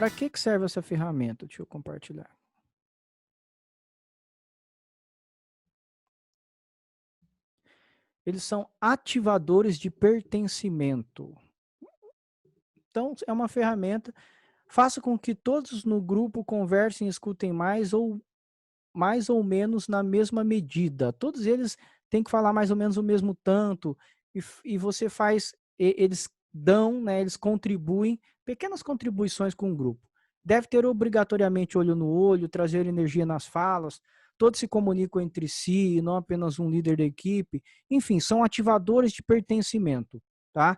Para que serve essa ferramenta? Deixa eu compartilhar. Eles são ativadores de pertencimento. Então, é uma ferramenta. Faça com que todos no grupo conversem e escutem mais ou menos na mesma medida. Todos eles têm que falar mais ou menos o mesmo tanto, e você faz, eles dão, né, eles contribuem, pequenas contribuições com o grupo. Deve ter obrigatoriamente olho no olho, trazer energia nas falas, todos se comunicam entre si, não apenas um líder da equipe. Enfim, são ativadores de pertencimento, tá?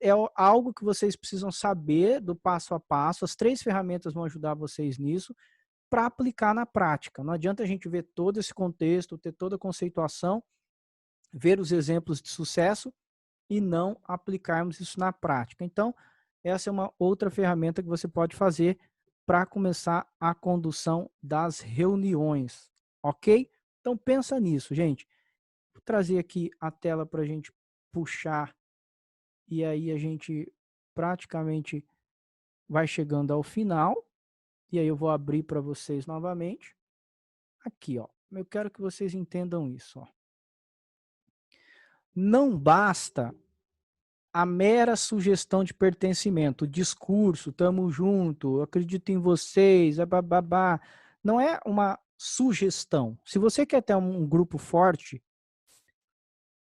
É algo que vocês precisam saber do passo a passo. As 3 ferramentas vão ajudar vocês nisso, para aplicar na prática. Não adianta a gente ver todo esse contexto, ter toda a conceituação, ver os exemplos de sucesso e não aplicarmos isso na prática. Então, essa é uma outra ferramenta que você pode fazer para começar a condução das reuniões, ok? Então, pensa nisso, gente. Vou trazer aqui a tela para a gente puxar e aí a gente praticamente vai chegando ao final. E aí eu vou abrir para vocês novamente. Aqui, ó. Eu quero que vocês entendam isso, ó. Não basta a mera sugestão de pertencimento, o discurso, tamo junto, eu acredito em vocês, babá. Não é uma sugestão. Se você quer ter um grupo forte,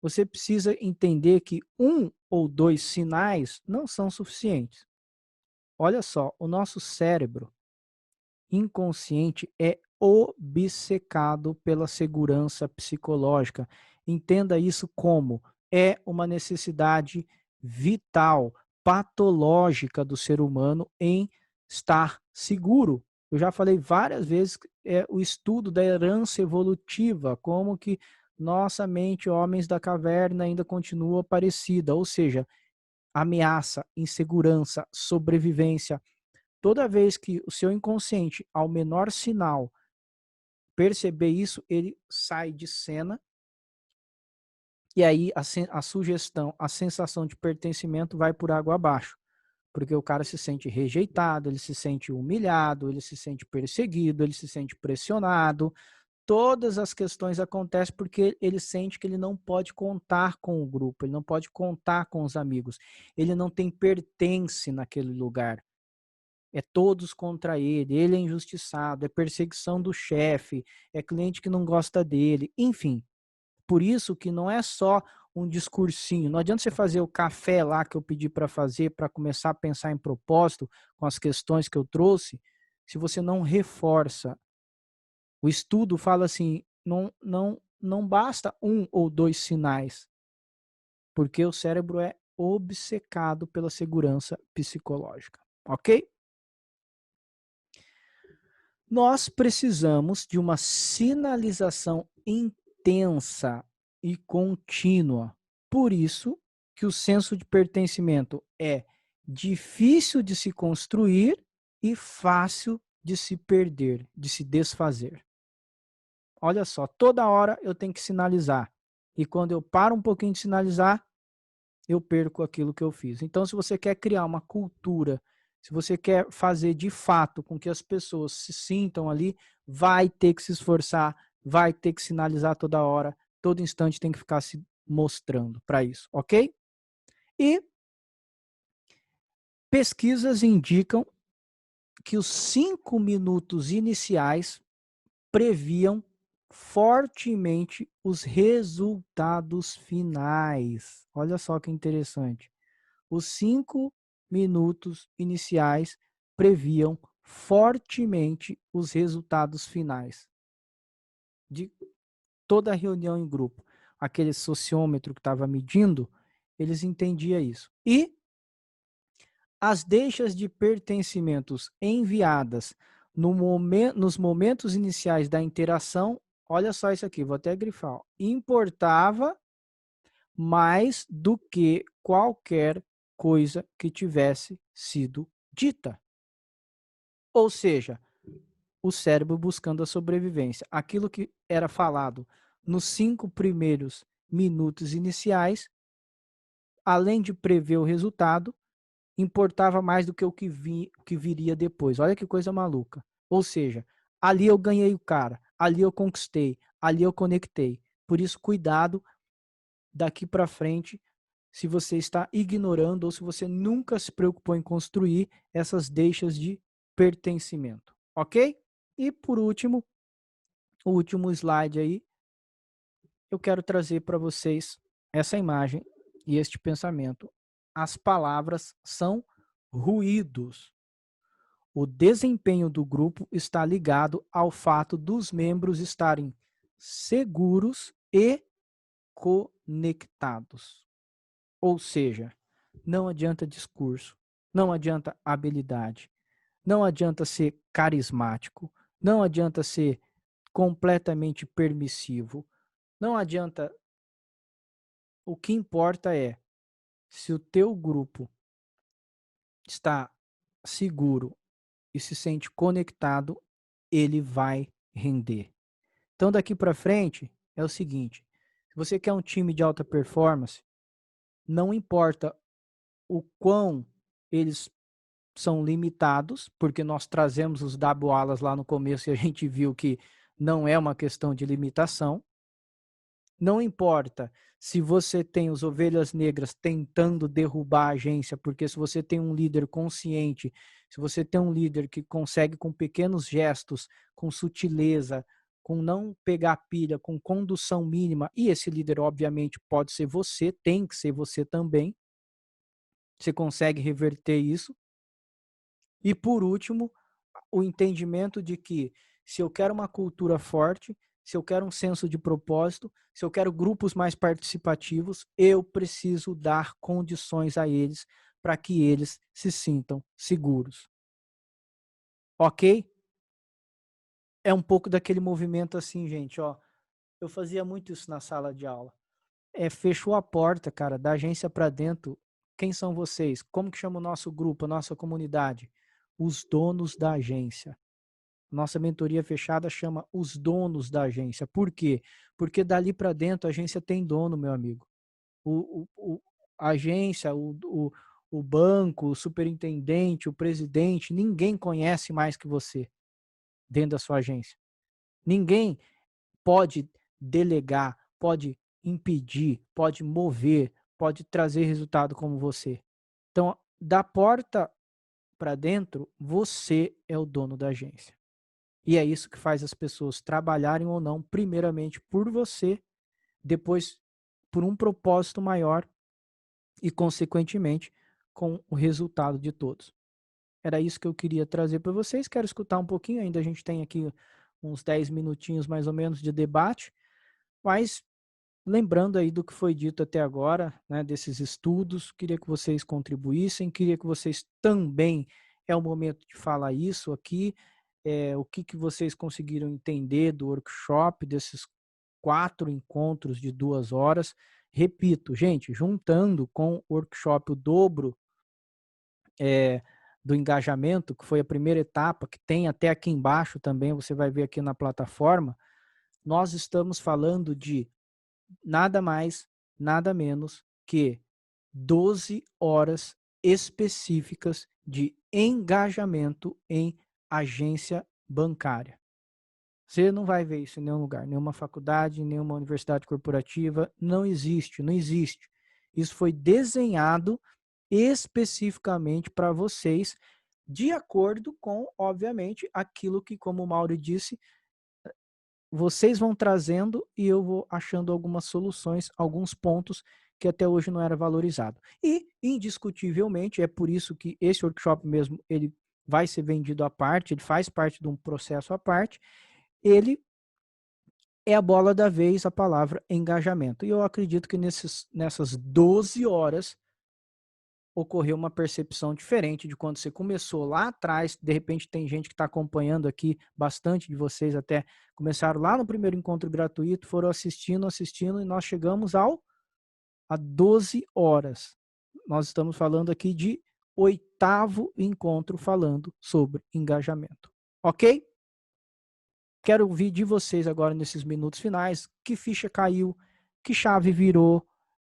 você precisa entender que 1 ou 2 sinais não são suficientes. Olha só, o nosso cérebro inconsciente é obcecado pela segurança psicológica. Entenda isso como é uma necessidade vital, patológica do ser humano em estar seguro. Eu já falei várias vezes o estudo da herança evolutiva, como que nossa mente, homens da caverna, ainda continua parecida, ou seja, ameaça, insegurança, sobrevivência. Toda vez que o seu inconsciente, ao menor sinal, perceber isso, ele sai de cena e aí a sugestão, a sensação de pertencimento vai por água abaixo. Porque o cara se sente rejeitado, ele se sente humilhado, ele se sente perseguido, ele se sente pressionado. Todas as questões acontecem porque ele sente que ele não pode contar com o grupo, ele não pode contar com os amigos. Ele não tem pertence naquele lugar. É todos contra ele é injustiçado, é perseguição do chefe, é cliente que não gosta dele, enfim. Por isso que não é só um discursinho. Não adianta você fazer o café lá que eu pedi para fazer, para começar a pensar em propósito com as questões que eu trouxe, se você não reforça. O estudo fala assim, não basta 1 ou 2 sinais, porque o cérebro é obcecado pela segurança psicológica, ok? Nós precisamos de uma sinalização intensa e contínua. Por isso que o senso de pertencimento é difícil de se construir e fácil de se perder, de se desfazer. Olha só, toda hora eu tenho que sinalizar. E quando eu paro um pouquinho de sinalizar, eu perco aquilo que eu fiz. Então, se você quer criar uma cultura, se você quer fazer de fato com que as pessoas se sintam ali, vai ter que se esforçar, vai ter que sinalizar toda hora, todo instante tem que ficar se mostrando para isso, ok? E pesquisas indicam que os 5 minutos iniciais previam fortemente os resultados finais. Olha só que interessante. Os 5 minutos iniciais previam fortemente os resultados finais de toda a reunião em grupo. Aquele sociômetro que estava medindo, eles entendiam isso. E as deixas de pertencimentos enviadas nos momentos iniciais da interação, olha só isso aqui, vou até grifar, ó, importava mais do que qualquer coisa que tivesse sido dita. Ou seja, o cérebro buscando a sobrevivência. Aquilo que era falado nos 5 primeiros minutos iniciais, além de prever o resultado, importava mais do que o que viria depois. Olha que coisa maluca. Ou seja, ali eu ganhei o cara, ali eu conquistei, ali eu conectei. Por isso, cuidado daqui para frente, se você está ignorando ou se você nunca se preocupou em construir essas deixas de pertencimento, ok? E por último, o último slide aí, eu quero trazer para vocês essa imagem e este pensamento. As palavras são ruídos. O desempenho do grupo está ligado ao fato dos membros estarem seguros e conectados. Ou seja, não adianta discurso, não adianta habilidade, não adianta ser carismático, não adianta ser completamente permissivo, não adianta. O que importa é se o teu grupo está seguro e se sente conectado, ele vai render. Então daqui para frente é o seguinte, se você quer um time de alta performance, não importa o quão eles são limitados, porque nós trazemos os WALAs lá no começo e a gente viu que não é uma questão de limitação. Não importa se você tem os ovelhas negras tentando derrubar a agência, porque se você tem um líder consciente, se você tem um líder que consegue com pequenos gestos, com sutileza, com não pegar pilha, com condução mínima, e esse líder obviamente pode ser você, tem que ser você também, você consegue reverter isso. E por último, o entendimento de que se eu quero uma cultura forte, se eu quero um senso de propósito, se eu quero grupos mais participativos, eu preciso dar condições a eles para que eles se sintam seguros. Ok? É um pouco daquele movimento assim, gente, ó. Eu fazia muito isso na sala de aula. Fechou a porta, cara, da agência para dentro. Quem são vocês? Como que chama o nosso grupo, a nossa comunidade? Os donos da agência. Nossa mentoria fechada chama os donos da agência. Por quê? Porque dali para dentro a agência tem dono, meu amigo. A agência, o banco, o superintendente, o presidente, ninguém conhece mais que você dentro da sua agência. Ninguém pode delegar, pode impedir, pode mover, pode trazer resultado como você. Então, da porta para dentro, você é o dono da agência. E é isso que faz as pessoas trabalharem ou não, primeiramente por você, depois por um propósito maior e, consequentemente, com o resultado de todos. Era isso que eu queria trazer para vocês. Quero escutar um pouquinho, ainda a gente tem aqui uns 10 minutinhos mais ou menos de debate, mas lembrando aí do que foi dito até agora, né, desses estudos, queria que vocês contribuíssem, queria que vocês também, é o momento de falar isso aqui, o que vocês conseguiram entender do workshop, desses 4 encontros de 2 horas. Repito, gente, juntando com o workshop o dobro do engajamento, que foi a primeira etapa, que tem até aqui embaixo também, você vai ver aqui na plataforma, nós estamos falando de nada mais, nada menos que 12 horas específicas de engajamento em agência bancária. Você não vai ver isso em nenhum lugar, nenhuma faculdade, nenhuma universidade corporativa, não existe, não existe. Isso foi desenhado especificamente para vocês, de acordo com, obviamente, aquilo que, como o Mauro disse, vocês vão trazendo e eu vou achando algumas soluções, alguns pontos que até hoje não era valorizado. E, indiscutivelmente, é por isso que esse workshop mesmo, ele vai ser vendido à parte, ele faz parte de um processo à parte, ele é a bola da vez, a palavra engajamento. E eu acredito que nessas 12 horas ocorreu uma percepção diferente de quando você começou lá atrás. De repente tem gente que está acompanhando aqui, bastante de vocês até começaram lá no primeiro encontro gratuito, foram assistindo, e nós chegamos a 12 horas. Nós estamos falando aqui de 8º encontro falando sobre engajamento. Ok? Quero ouvir de vocês agora nesses minutos finais, que ficha caiu, que chave virou,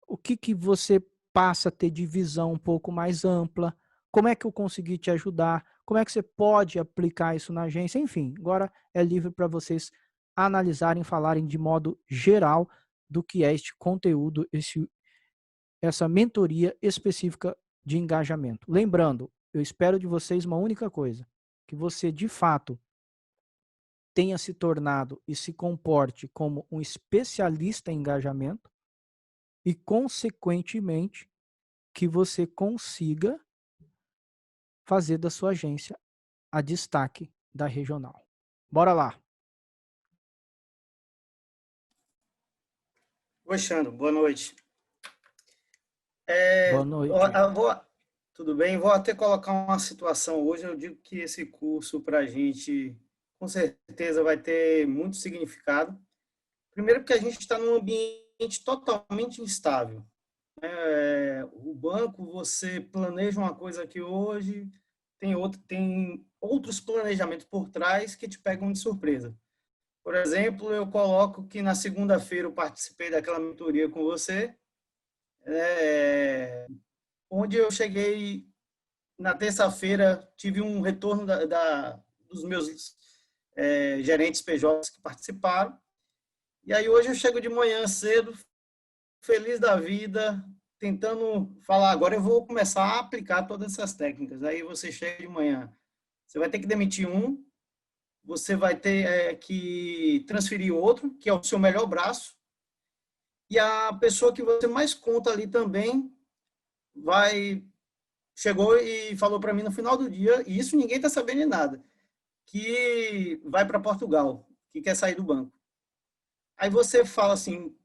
o que você passa a ter de visão um pouco mais ampla, como é que eu consegui te ajudar, como é que você pode aplicar isso na agência, enfim, agora é livre para vocês analisarem, falarem de modo geral do que é este conteúdo, essa mentoria específica de engajamento. Lembrando, eu espero de vocês uma única coisa, que você de fato tenha se tornado e se comporte como um especialista em engajamento e, consequentemente, que você consiga fazer da sua agência a destaque da regional. Bora lá. Alexandre, boa noite. Boa noite. Tudo bem? Vou até colocar uma situação hoje. Eu digo que esse curso para a gente, com certeza, vai ter muito significado. Primeiro, porque a gente está num ambiente totalmente instável. O banco, você planeja uma coisa aqui hoje, tem outros planejamentos por trás que te pegam de surpresa. Por exemplo, eu coloco que na segunda-feira eu participei daquela mentoria com você, onde eu cheguei na terça-feira, tive um retorno dos meus gerentes PJs que participaram, e aí hoje eu chego de manhã cedo, feliz da vida, tentando falar, agora eu vou começar a aplicar todas essas técnicas. Aí você chega de manhã, você vai ter que demitir um, você vai ter que transferir outro, que é o seu melhor braço, e a pessoa que você mais conta ali também vai chegou e falou para mim no final do dia, e isso ninguém está sabendo de nada, que vai para Portugal, que quer sair do banco. Aí você fala assim,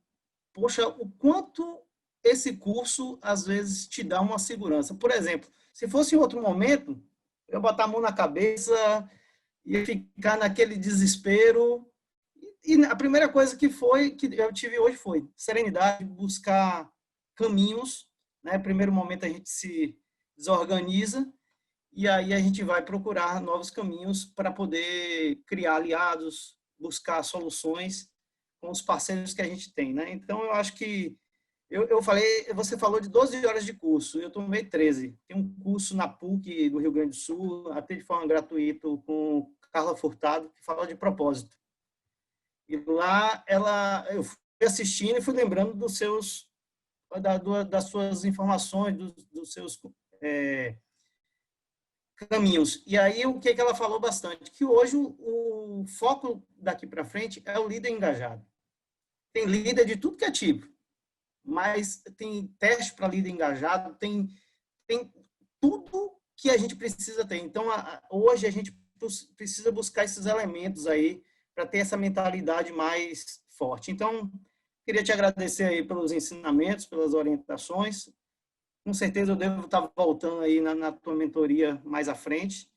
poxa, o quanto esse curso às vezes te dá uma segurança. Por exemplo, se fosse em outro momento, eu botar a mão na cabeça, ia ficar naquele desespero. E a primeira coisa que eu tive hoje foi serenidade, buscar caminhos, né? Primeiro momento a gente se desorganiza e aí a gente vai procurar novos caminhos para poder criar aliados, buscar soluções com os parceiros que a gente tem, né? Então eu acho que eu falei, você falou de 12 horas de curso, eu tomei 13. Tem um curso na PUC do Rio Grande do Sul, até de forma gratuita, com Carla Furtado, que fala de propósito. E lá eu fui assistindo e fui lembrando das suas informações, dos seus caminhos. E aí o que ela falou bastante? Que hoje o foco daqui para frente é o líder engajado. Tem líder de tudo que é tipo, mas tem teste para líder engajado, tem tudo que a gente precisa ter. Então, hoje a gente precisa buscar esses elementos aí para ter essa mentalidade mais forte. Então, queria te agradecer aí pelos ensinamentos, pelas orientações. Com certeza eu devo estar voltando aí na tua mentoria mais à frente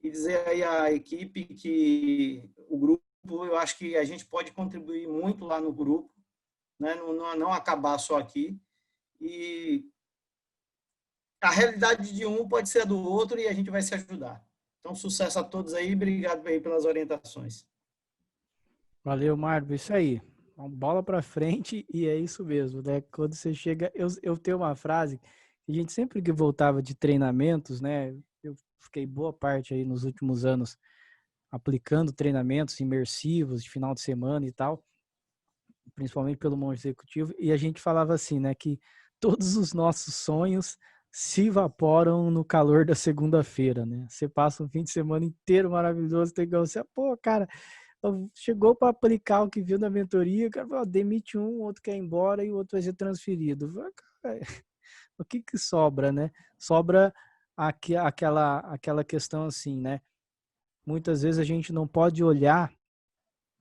e dizer aí à equipe que o grupo, eu acho que a gente pode contribuir muito lá no grupo, né? Não acabar só aqui. E a realidade de um pode ser a do outro e a gente vai se ajudar. Então, sucesso a todos aí, obrigado aí pelas orientações. Valeu, Marco. Isso aí. Uma bola para frente e é isso mesmo, né? Quando você chega, eu tenho uma frase que a gente sempre que voltava de treinamentos, né? Eu fiquei boa parte aí nos últimos anos aplicando treinamentos imersivos de final de semana e tal, principalmente pelo mundo executivo, e a gente falava assim, né? Que todos os nossos sonhos se evaporam no calor da segunda-feira, né? Você passa um fim de semana inteiro maravilhoso, tem que você, pô, cara, chegou para aplicar o que viu na mentoria, o cara falou, demite um, o outro quer ir embora e o outro vai ser transferido. Cara, o que que sobra, né? Sobra aquela questão assim, né? Muitas vezes a gente não pode olhar,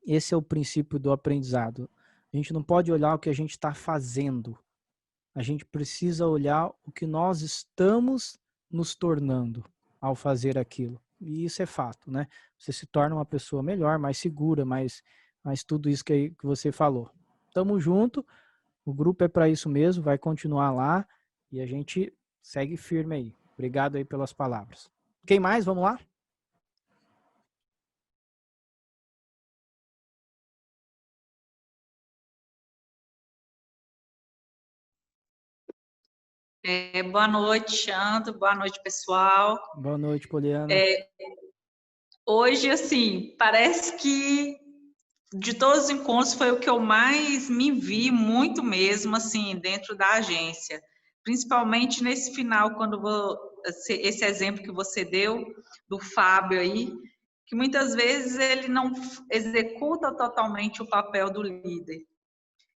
esse é o princípio do aprendizado. A gente não pode olhar o que a gente está fazendo. A gente precisa olhar o que nós estamos nos tornando ao fazer aquilo. E isso é fato, né? Você se torna uma pessoa melhor, mais segura, mais tudo isso que você falou. Tamo junto, o grupo é para isso mesmo, vai continuar lá e a gente segue firme aí. Obrigado aí pelas palavras. Quem mais? Vamos lá? Boa noite, Xandro. Boa noite, pessoal. Boa noite, Poliana. Hoje, assim, parece que de todos os encontros foi o que eu mais me vi, muito mesmo, assim, dentro da agência. Principalmente nesse final, quando esse exemplo que você deu do Fábio aí, que muitas vezes ele não executa totalmente o papel do líder.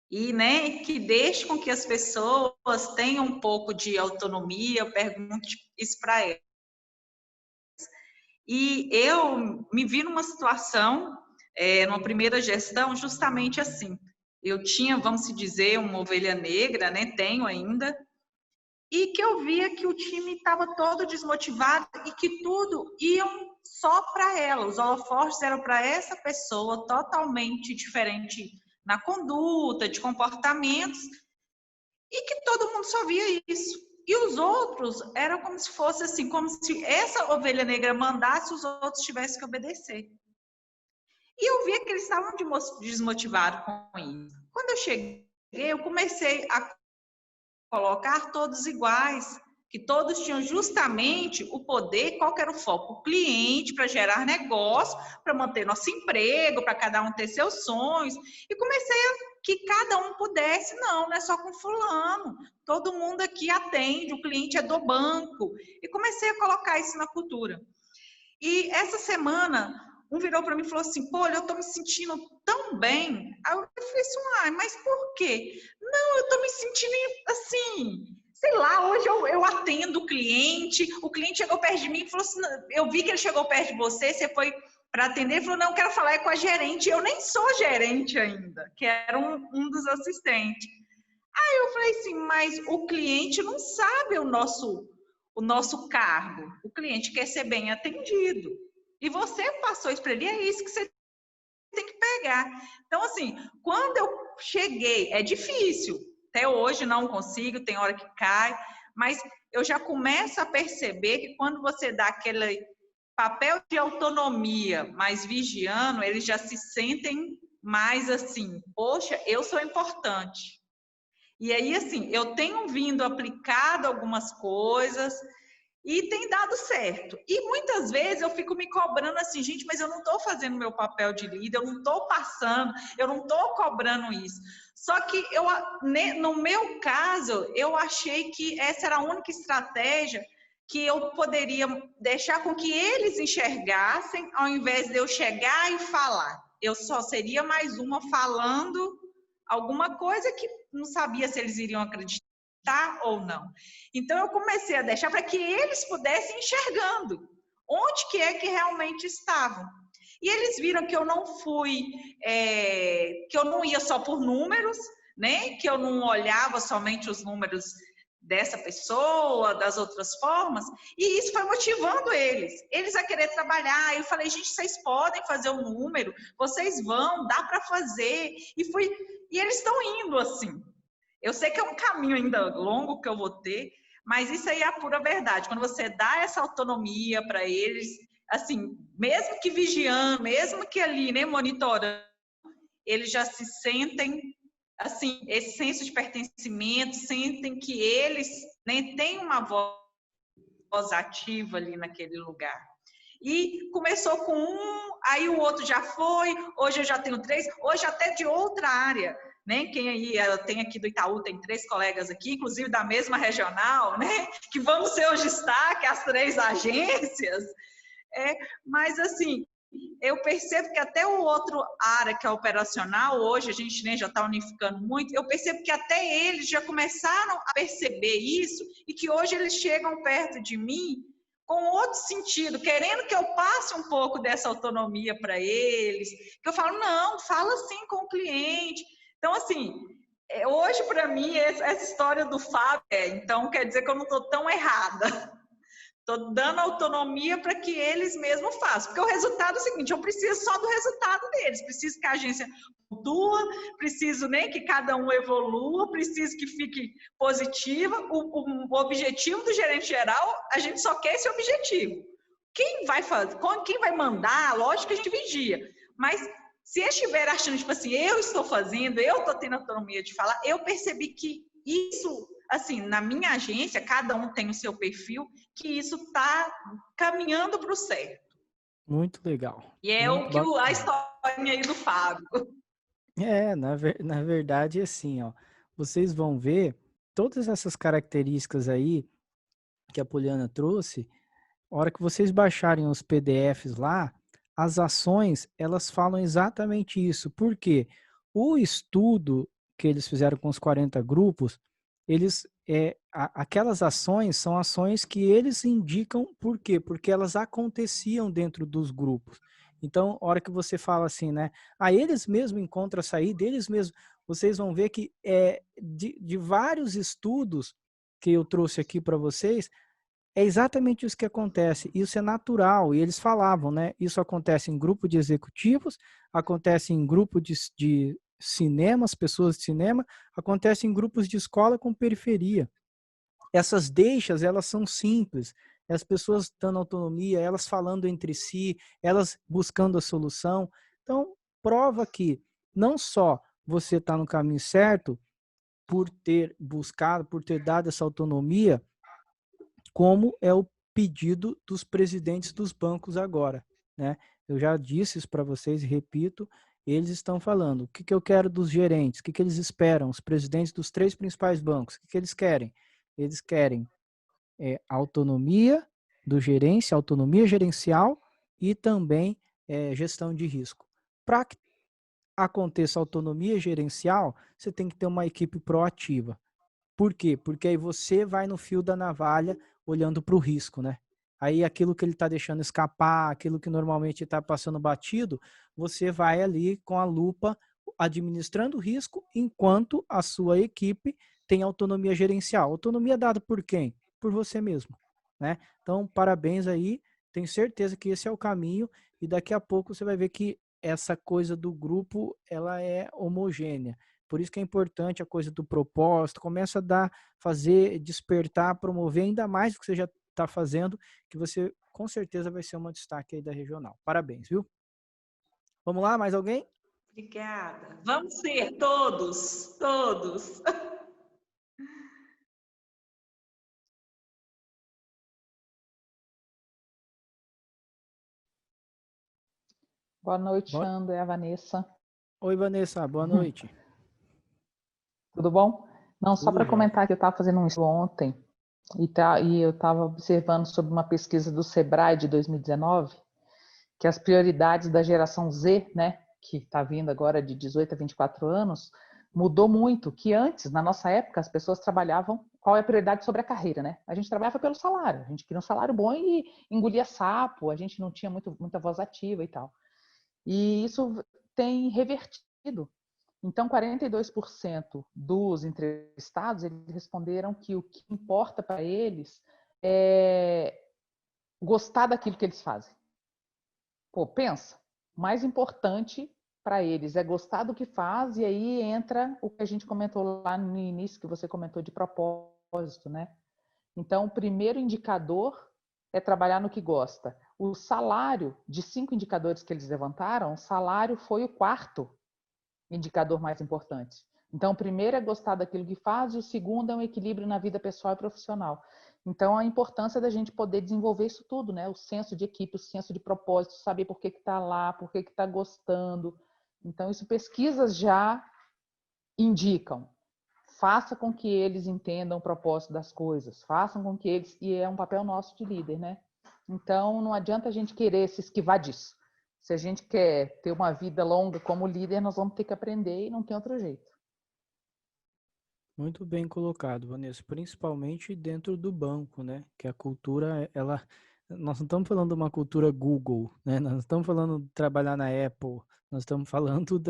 E, né, que deixe com que as pessoas tenham um pouco de autonomia, eu pergunto isso para elas. E eu me vi numa situação, numa primeira gestão, justamente assim. Eu tinha, vamos se dizer, uma ovelha negra, né, tenho ainda, e que eu via que o time estava todo desmotivado e que tudo iam só para ela. Os holofotes eram para essa pessoa, totalmente diferente na conduta, de comportamentos, e que todo mundo só via isso. E os outros eram como se fosse assim, como se essa ovelha negra mandasse, os outros tivessem que obedecer. E eu via que eles estavam desmotivados com isso. Quando eu cheguei, eu comecei a colocar todos iguais, que todos tinham justamente o poder, qual que era o foco? O cliente, para gerar negócio, para manter nosso emprego, para cada um ter seus sonhos. E comecei a que cada um pudesse, não é só com fulano, todo mundo aqui atende, o cliente é do banco. E comecei a colocar isso na cultura. E essa semana, um virou para mim e falou assim, pô, eu estou me sentindo tão bem. Aí eu falei assim, mas por quê? Não, eu estou me sentindo assim, sei lá, hoje eu atendo o cliente chegou perto de mim e falou assim, eu vi que ele chegou perto de você foi para atender, ele falou, não, eu quero falar com a gerente, eu nem sou gerente ainda, que era um dos assistentes. Aí eu falei assim, mas o cliente não sabe o nosso cargo, o cliente quer ser bem atendido. E você passou isso para ele, é isso que você tem que pegar. Então, assim, quando eu cheguei, é difícil, até hoje não consigo, tem hora que cai, mas eu já começo a perceber que quando você dá aquele papel de autonomia mais vigiando, eles já se sentem mais assim, poxa, eu sou importante. E aí, assim, eu tenho vindo aplicado algumas coisas e tem dado certo. E muitas vezes eu fico me cobrando assim, gente, mas eu não estou fazendo meu papel de líder, eu não estou passando, eu não estou cobrando isso. Só que no meu caso, eu achei que essa era a única estratégia que eu poderia deixar com que eles enxergassem, ao invés de eu chegar e falar. Eu só seria mais uma falando alguma coisa que não sabia se eles iriam acreditar ou não. Então, eu comecei a deixar para que eles pudessem enxergando onde que é que realmente estavam. E eles viram que eu não fui, que eu não ia só por números, né? Que eu não olhava somente os números dessa pessoa, das outras formas, e isso foi motivando eles a querer trabalhar. Eu falei, gente, vocês podem fazer o número, vocês vão, dá para fazer, e eles estão indo assim. Eu sei que é um caminho ainda longo que eu vou ter, mas isso aí é a pura verdade. Quando você dá essa autonomia para eles, assim, mesmo que vigiando, mesmo que ali, né, monitorando, eles já se sentem, assim, esse senso de pertencimento, sentem que eles, né, têm uma voz ativa ali naquele lugar. E começou com um, aí o outro já foi, hoje eu já tenho 3, hoje até de outra área. Né? Quem aí tem aqui do Itaú, tem 3 colegas aqui, inclusive da mesma regional, né? Que vamos ser os destaque, as 3 agências. Mas, assim, eu percebo que até o outro área que é operacional, hoje a gente, né, já está unificando muito, eu percebo que até eles já começaram a perceber isso e que hoje eles chegam perto de mim com outro sentido, querendo que eu passe um pouco dessa autonomia para eles, que eu falo, não, fala assim com o cliente. Então, assim, hoje, para mim, essa história do Fábio então quer dizer que eu não estou tão errada. Estou dando autonomia para que eles mesmos façam. Porque o resultado é o seguinte, eu preciso só do resultado deles, preciso que a agência flutua, preciso, né, que cada um evolua, preciso que fique positiva. O objetivo do gerente geral, a gente só quer esse objetivo. Quem vai fazer, quem vai mandar, lógico que a gente vigia, mas se eles estiverem achando, tipo assim, eu estou fazendo, eu estou tendo autonomia de falar, eu percebi que isso assim, na minha agência, cada um tem o seu perfil, que isso está caminhando para o certo. Muito legal. E é Muito o que a bacana. historinha aí do Fábio. Na verdade, assim, ó, vocês vão ver todas essas características aí que a Poliana trouxe, a hora que vocês baixarem os PDFs lá, as ações, elas falam exatamente isso. Por quê? O estudo que eles fizeram com os 40 grupos, aquelas ações são ações que eles indicam por quê? Porque elas aconteciam dentro dos grupos. Então, a hora que você fala assim, né? Eles mesmos encontram a saída, eles mesmos, vocês vão ver que de vários estudos que eu trouxe aqui para vocês, é exatamente isso que acontece. Isso é natural. E eles falavam, né? Isso acontece em grupo de executivos, acontece em grupo de cinemas, pessoas de cinema, acontece em grupos de escola com periferia. Essas deixas, elas são simples. As pessoas dando autonomia, elas falando entre si, elas buscando a solução. Então, prova que não só você está no caminho certo por ter buscado, por ter dado essa autonomia, como é o pedido dos presidentes dos bancos agora, né? Eu já disse isso para vocês e repito, eles estão falando, o que, que eu quero dos gerentes, o que, que eles esperam, os presidentes dos 3 principais bancos, o que, que eles querem? Eles querem autonomia do gerência, autonomia gerencial e também gestão de risco. Para que aconteça autonomia gerencial, você tem que ter uma equipe proativa. Por quê? Porque aí você vai no fio da navalha olhando para o risco, né? Aí aquilo que ele está deixando escapar, aquilo que normalmente está passando batido, você vai ali com a lupa administrando o risco, enquanto a sua equipe tem autonomia gerencial. Autonomia dada por quem? Por você mesmo, né? Então, parabéns aí. Tenho certeza que esse é o caminho e daqui a pouco você vai ver que essa coisa do grupo, ela é homogênea. Por isso que é importante a coisa do propósito, começa a dar, fazer, despertar, promover ainda mais do que você já está fazendo, que você com certeza vai ser um destaque aí da regional. Parabéns, viu? Vamos lá, mais alguém? Obrigada. Vamos ser todos, todos. Boa noite, André, é a Vanessa. Oi, Vanessa, boa noite. Tudo bom? Não, só Tudo para jóia. comentar que eu estava fazendo um estudo ontem e eu estava observando sobre uma pesquisa do Sebrae de 2019, que as prioridades da geração Z, né, que está vindo agora de 18 a 24 anos, mudou muito, que antes, na nossa época, as pessoas trabalhavam, qual é a prioridade sobre a carreira, né? A gente trabalhava pelo salário, a gente queria um salário bom e engolia sapo, a gente não tinha muita voz ativa e tal. E isso tem revertido. Então, 42% dos entrevistados eles responderam que o que importa para eles é gostar daquilo que eles fazem. Pô, pensa, mais importante para eles é gostar do que faz, e aí entra o que a gente comentou lá no início, que você comentou de propósito, né? Então, o primeiro indicador é trabalhar no que gosta. O salário, de 5 indicadores que eles levantaram, o salário foi o 4º indicador mais importante. Então, o primeiro é gostar daquilo que faz e o segundo é um equilíbrio na vida pessoal e profissional. Então, a importância da gente poder desenvolver isso tudo, né? O senso de equipe, o senso de propósito, saber por que está lá, por que está gostando. Então, isso pesquisas já indicam. Faça com que eles entendam o propósito das coisas, façam com que eles... E é um papel nosso de líder, né? Então, não adianta a gente querer se esquivar disso. Se a gente quer ter uma vida longa como líder, nós vamos ter que aprender e não tem outro jeito. Muito bem colocado, Vanessa, principalmente dentro do banco, né? Que a cultura, nós não estamos falando de uma cultura Google, né? Nós não estamos falando de trabalhar na Apple, nós estamos falando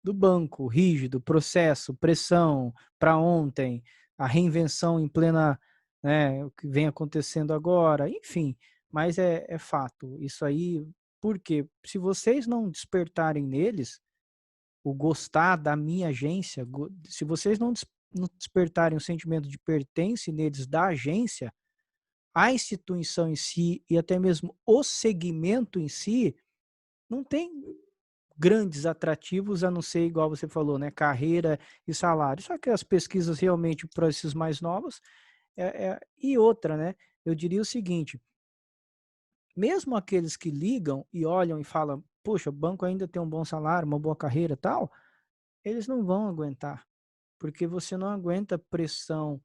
do banco, rígido, processo, pressão, para ontem, a reinvenção em plena, né? O que vem acontecendo agora, enfim, mas é fato. Isso aí, porque se vocês não despertarem neles o gostar da minha agência, se vocês não despertarem o sentimento de pertence neles da agência, a instituição em si e até mesmo o segmento em si, não tem grandes atrativos, a não ser, igual você falou, né, carreira e salário. Só que as pesquisas realmente para esses mais novos, e outra, né, eu diria o seguinte, mesmo aqueles que ligam e olham e falam, poxa, o banco ainda tem um bom salário, uma boa carreira e tal, eles não vão aguentar, porque você não aguenta pressão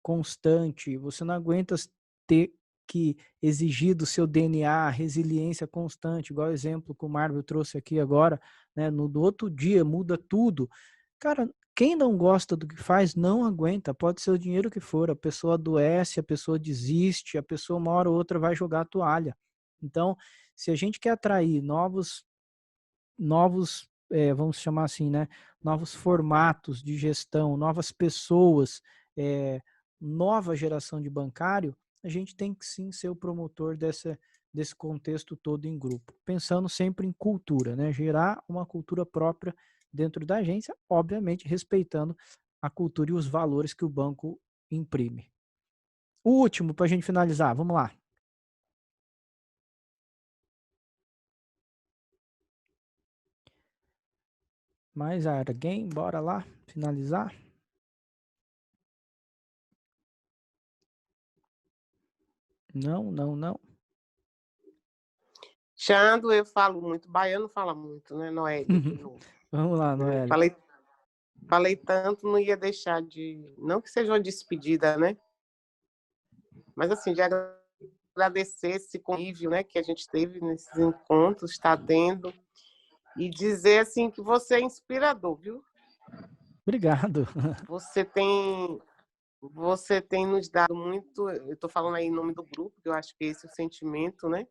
constante, você não aguenta ter que exigir do seu DNA resiliência constante, igual o exemplo que o Marvel trouxe aqui agora, né? No outro dia muda tudo. Cara, quem não gosta do que faz não aguenta, pode ser o dinheiro que for, a pessoa adoece, a pessoa desiste, a pessoa uma hora ou outra vai jogar a toalha. Então, se a gente quer atrair novos, vamos chamar assim, né? Novos formatos de gestão, novas pessoas, nova geração de bancário, a gente tem que sim ser o promotor desse contexto todo em grupo, pensando sempre em cultura, né? Gerar uma cultura própria dentro da agência, obviamente respeitando a cultura e os valores que o banco imprime. O último, para a gente finalizar, vamos lá. Mais alguém? Bora lá finalizar? Não. Xando, eu falo muito. Baiano fala muito, né, Noélia, de novo. Vamos lá, Noélia. Falei tanto, não ia deixar de... Não que seja uma despedida, né? Mas, assim, de agradecer esse convívio, né, que a gente teve nesses encontros, está tendo, e dizer, assim, que você é inspirador, viu? Obrigado. Você tem nos dado muito... Eu estou falando aí em nome do grupo, que eu acho que esse é o sentimento, né?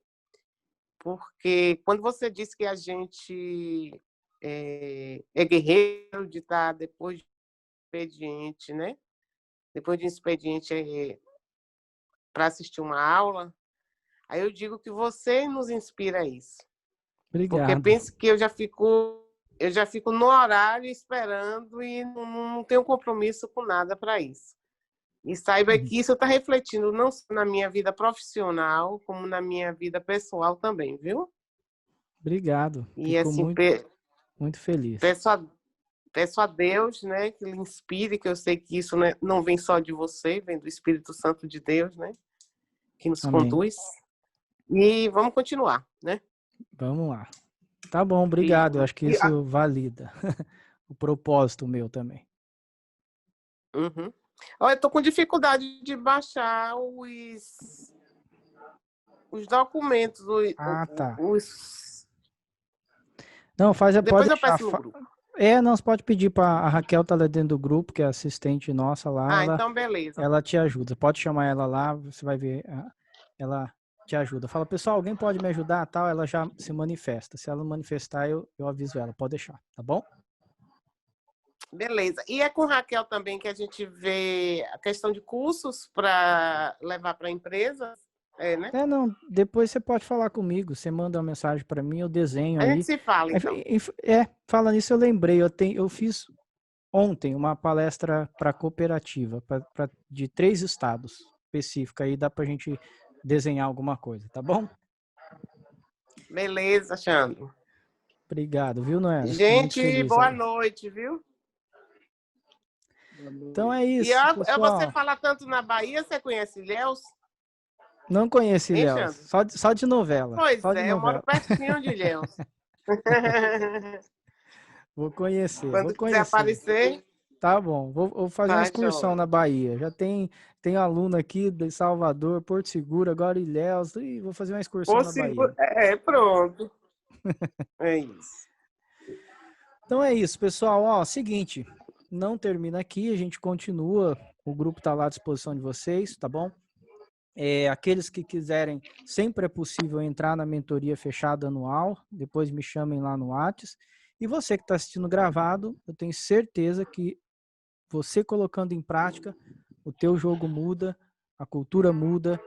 Porque quando você diz que a gente é guerreiro de estar depois de expediente, né? Depois de um expediente para assistir uma aula, aí eu digo que você nos inspira a isso. Obrigado. Porque pense que eu já fico no horário esperando e não tenho compromisso com nada para isso. E saiba que isso está refletindo não só na minha vida profissional, como na minha vida pessoal também, viu? Obrigado. E Fico assim, muito feliz. peço a Deus, né, que lhe inspire, que eu sei que isso não vem só de você, vem do Espírito Santo de Deus, né, que nos conduz. E vamos continuar, né? Vamos lá. Tá bom, obrigado. Eu acho que isso valida o propósito meu também. Uhum. Olha, eu tô com dificuldade de baixar os documentos. Tá. Não, Depois pode eu deixar. peço no grupo. Não, você pode pedir para a Raquel, tá lá dentro do grupo, que é assistente nossa lá. Então beleza. Ela te ajuda. Pode chamar ela lá, você vai ver. Ela te ajuda. Fala, pessoal, alguém pode me ajudar? Tal, ela já se manifesta. Se ela manifestar, eu aviso ela. Pode deixar, tá bom? Beleza. E é com Raquel também que a gente vê a questão de cursos para levar para a empresa, né? Não, depois você pode falar comigo, você manda uma mensagem para mim, eu desenho A aí. gente se fala, então. Fala nisso, eu lembrei, eu fiz ontem uma palestra para cooperativa, de 3 estados específicos, aí dá para a gente desenhar alguma coisa, tá bom? Beleza, Xandro. Obrigado, viu, Noé? Gente, boa noite, viu? Então é isso, e pessoal. Você fala tanto na Bahia, você conhece Ilhéus? Não conheci Ilhéus, só de novela. Pois só de novela. Eu moro pertinho de Ilhéus. Vou conhecer. Quando quiser aparecer... Tá bom, vou fazer uma excursão na Bahia. Já tem aluno aqui de Salvador, Porto Seguro, agora Ilhéus, e vou fazer uma excursão na Bahia. Pronto. É isso. Então é isso, pessoal. Seguinte, não termina aqui, a gente continua, o grupo está lá à disposição de vocês, tá bom? Aqueles que quiserem, sempre é possível entrar na mentoria fechada anual, depois me chamem lá no WhatsApp. E você que está assistindo gravado, eu tenho certeza que você colocando em prática, o teu jogo muda, a cultura muda,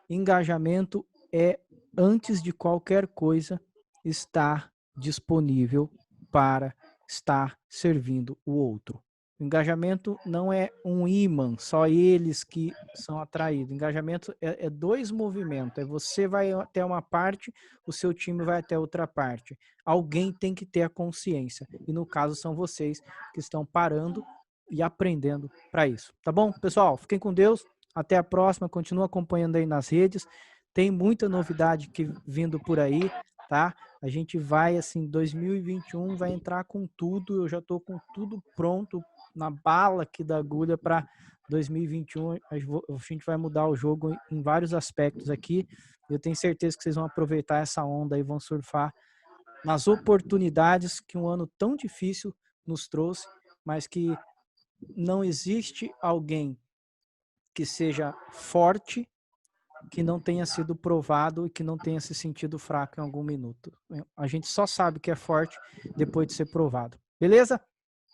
engajamento é, antes de qualquer coisa, estar disponível para estar servindo o outro. O engajamento não é um ímã, só eles que são atraídos. Engajamento é dois movimentos. É você vai até uma parte, o seu time vai até outra parte. Alguém tem que ter a consciência. E no caso são vocês que estão parando e aprendendo para isso. Tá bom? Pessoal, fiquem com Deus. Até a próxima. Continua acompanhando aí nas redes. Tem muita novidade vindo por aí, tá? A gente vai, assim, 2021 vai entrar com tudo. Eu já estou com tudo pronto na bala aqui da agulha para 2021. A gente vai mudar o jogo em vários aspectos aqui. Eu tenho certeza que vocês vão aproveitar essa onda e vão surfar nas oportunidades que um ano tão difícil nos trouxe, mas que não existe alguém que seja forte que não tenha sido provado e que não tenha se sentido fraco em algum minuto. A gente só sabe que é forte depois de ser provado. Beleza?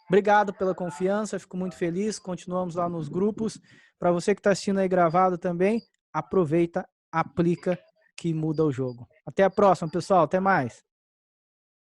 Obrigado pela confiança, fico muito feliz. Continuamos lá nos grupos. Para você que está assistindo aí gravado também, aproveita, aplica, que muda o jogo. Até a próxima, pessoal. Até mais.